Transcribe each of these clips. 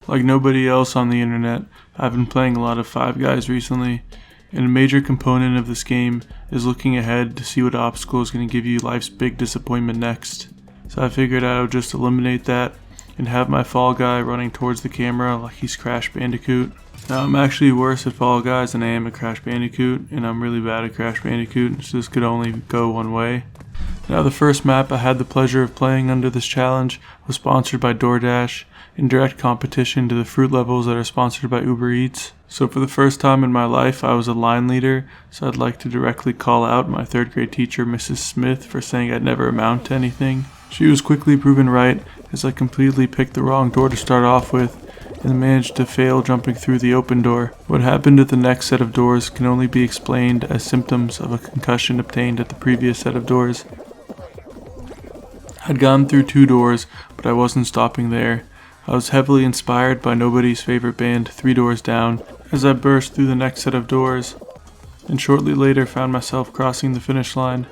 Like nobody else on the internet, I've been playing a lot of Five Guys recently, and a major component of this game is looking ahead to see what obstacle is going to give you life's big disappointment next. So I figured I would just eliminate that and have my Fall Guy running towards the camera like he's Crash Bandicoot. Now I'm actually worse at Fall Guys than I am at Crash Bandicoot, and I'm really bad at Crash Bandicoot, so this could only go one way. Now the first map I had the pleasure of playing under this challenge was sponsored by DoorDash, in direct competition to the fruit levels that are sponsored by Uber Eats. So for the first time in my life I was a line leader, so I'd like to directly call out my 3rd grade teacher Mrs. Smith for saying I'd never amount to anything. She was quickly proven right, as I completely picked the wrong door to start off with and managed to fail jumping through the open door. What happened at the next set of doors can only be explained as symptoms of a concussion obtained at the previous set of doors. I'd gone through 2 doors, but I wasn't stopping there. I was heavily inspired by nobody's favorite band, 3 Doors Down, as I burst through the next set of doors, and shortly later found myself crossing the finish line,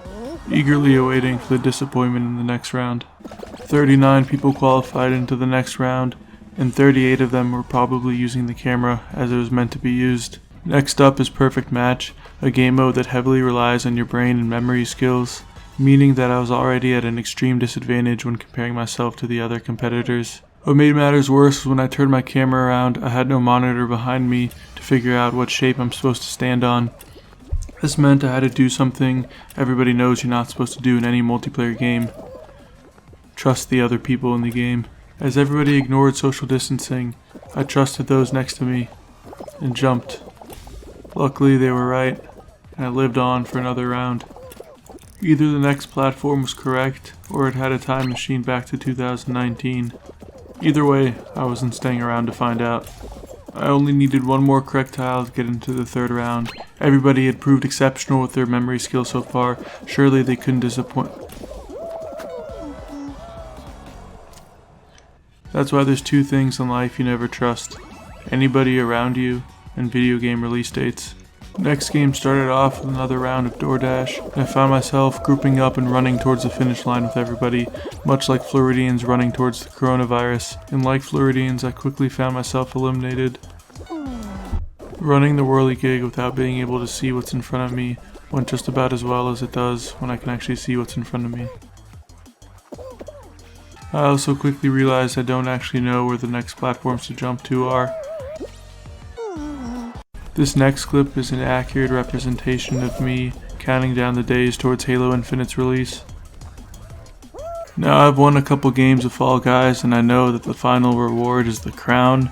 eagerly awaiting for the disappointment in the next round. 39 people qualified into the next round, and 38 of them were probably using the camera as it was meant to be used. Next up is Perfect Match, a game mode that heavily relies on your brain and memory skills, meaning that I was already at an extreme disadvantage when comparing myself to the other competitors. What made matters worse was when I turned my camera around, I had no monitor behind me to figure out what shape I'm supposed to stand on. This meant I had to do something everybody knows you're not supposed to do in any multiplayer game. Trust the other people in the game. As everybody ignored social distancing, I trusted those next to me and jumped. Luckily they were right, and I lived on for another round. Either the next platform was correct, or it had a time machine back to 2019. Either way, I wasn't staying around to find out. I only needed one more correct tile to get into the 3rd round. Everybody had proved exceptional with their memory skills so far. Surely they couldn't disappoint. That's why there's 2 things in life you never trust: anybody around you and video game release dates. Next game started off with another round of DoorDash, and I found myself grouping up and running towards the finish line with everybody, much like Floridians running towards the coronavirus. And like Floridians, I quickly found myself eliminated. Running the whirly gig without being able to see what's in front of me went just about as well as it does when I can actually see what's in front of me. I also quickly realized I don't actually know where the next platforms to jump to are. This next clip is an accurate representation of me counting down the days towards Halo Infinite's release. Now I've won a couple games of Fall Guys, and I know that the final reward is the crown.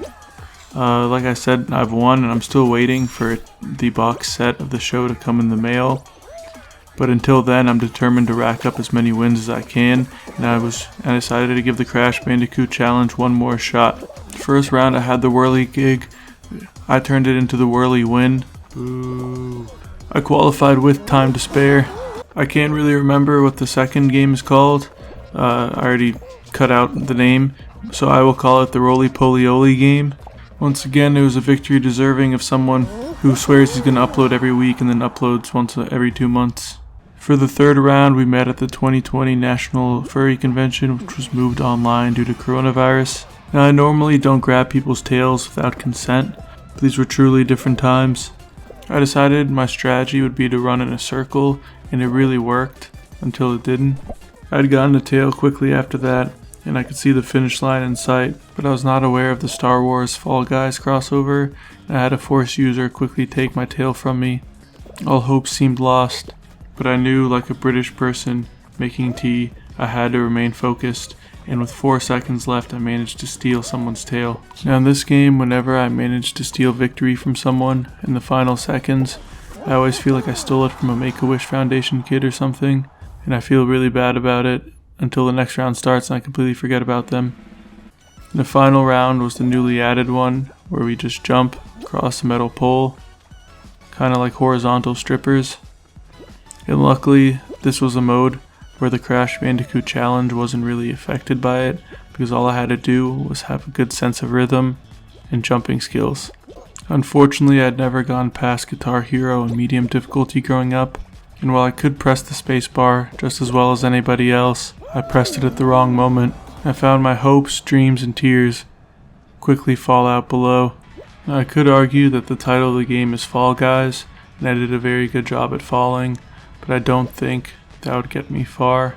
Like I said, I've won and I'm still waiting for the box set of the show to come in the mail. But until then, I'm determined to rack up as many wins as I can, and I decided to give the Crash Bandicoot challenge one more shot. First round I had the whirly gig. I turned it into the whirly win. Boo. I qualified with time to spare. I can't really remember what the second game is called. I already cut out the name, so I will call it the Roly Poly Oly game. Once again, it was a victory deserving of someone who swears he's going to upload every week and then uploads once every 2 months. For the 3rd round, we met at the 2020 National Furry Convention, which was moved online due to coronavirus. Now, I normally don't grab people's tails without consent, but these were truly different times. I decided my strategy would be to run in a circle, and it really worked, until it didn't. I'd gotten a tail quickly after that, and I could see the finish line in sight, but I was not aware of the Star Wars Fall Guys crossover, and I had a Force user quickly take my tail from me. All hope seemed lost, but I knew, like a British person making tea, I had to remain focused, and with 4 seconds left I managed to steal someone's tail. Now in this game, whenever I managed to steal victory from someone in the final seconds, I always feel like I stole it from a Make-A-Wish Foundation kid or something, and I feel really bad about it until the next round starts and I completely forget about them. And the final round was the newly added one, where we just jump across the metal pole, kinda like horizontal strippers. And luckily, this was a mode where the Crash Bandicoot challenge wasn't really affected by it, because all I had to do was have a good sense of rhythm and jumping skills. Unfortunately, I'd never gone past Guitar Hero in medium difficulty growing up, and while I could press the spacebar just as well as anybody else, I pressed it at the wrong moment. I found my hopes, dreams, and tears quickly fall out below. Now, I could argue that the title of the game is Fall Guys, and I did a very good job at falling, but I don't think that would get me far.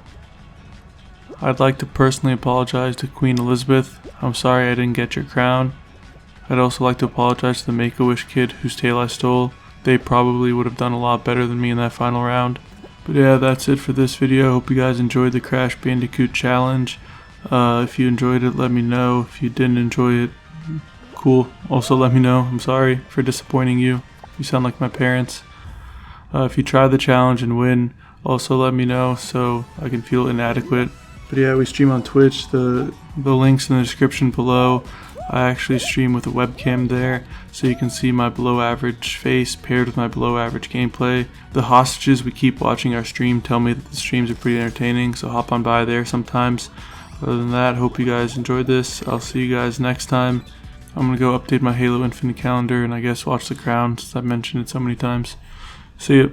I'd like to personally apologize to Queen Elizabeth. I'm sorry I didn't get your crown. I'd also like to apologize to the Make-A-Wish kid whose tail I stole. They probably would have done a lot better than me in that final round. But yeah, that's it for this video. Hope you guys enjoyed the Crash Bandicoot challenge. If you enjoyed it, let me know. If you didn't enjoy it, cool. Also let me know. I'm sorry for disappointing you. You sound like my parents. If you try the challenge and win, also let me know so I can feel inadequate. But yeah, we stream on Twitch. The link's in the description below. I actually stream with a webcam there, so you can see my below average face paired with my below average gameplay. The hostages we keep watching our stream tell me that the streams are pretty entertaining, so hop on by there sometimes. Other than that, hope you guys enjoyed this. I'll see you guys next time. I'm gonna go update my Halo Infinite calendar and I guess watch The Crown since I've mentioned it so many times. See ya.